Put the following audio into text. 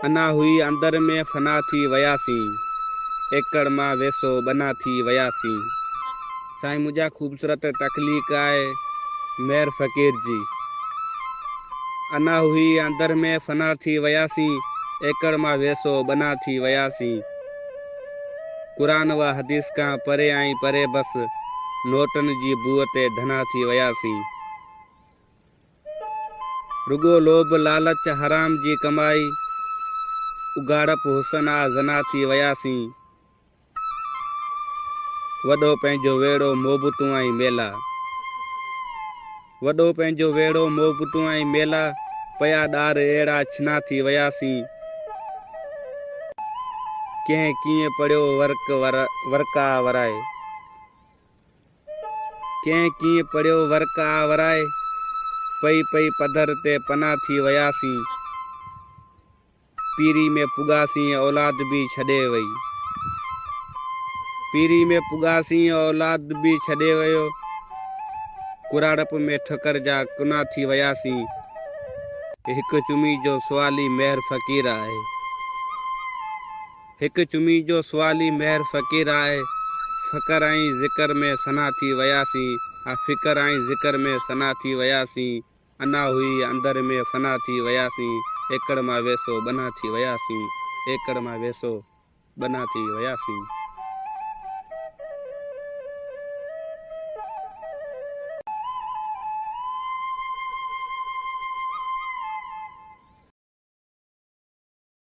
अना हुई अंदर में फना थी वयासी, एकड़ मां वेसो बना थी वयासी। साईं मुझा खूबसूरत तकलीक है मेहर फ़कीर जी। अना हुई अंदर में फना थी वयासी, एकड़ मां वेसो बना थी वयासी। कुरान व हदीस का परे आई परे बस, नोटन जी बूअ ते धना थी वयासी। रुगो लोभ लालच हराम जी कमाई, उगाड़प हुसन आ जना थी वयासी। वडो पंहिंजो वेड़ो मोहबतूं ऐं मेला, वडो पंहिंजो वेड़ो मोहबतूं ऐं मेला, पया ॾार अहिड़ा छिना थी वयासी। कंहिं कीअं पढ़ियो वर्का वराए, कंहिं कीअं पढ़ियो वर्का वराए, पई पई पधर ते पना थी वयासी। पीरी में पुगासी औलाद भी छॾे वई, पीरी में पुगासी औलाद भी छॾे वयो। कुराड़प में ठकर जा कुना थी वयासी। हिकु चुमी जो सुवाली मेहर फ़कीर आहे, हिकु चुमी जो सुवाली मेहर फ़कीर आहे। फ़कर ऐं ज़िकर में सना थी वयासी, फ़िकर ऐं ज़िकर में सना थी वयासी। अना हुई अंदर में फना थी वयासी, एकड़ मां वेसो बना थी वयासी, एकड़ मां वेसो बना थी वयासी।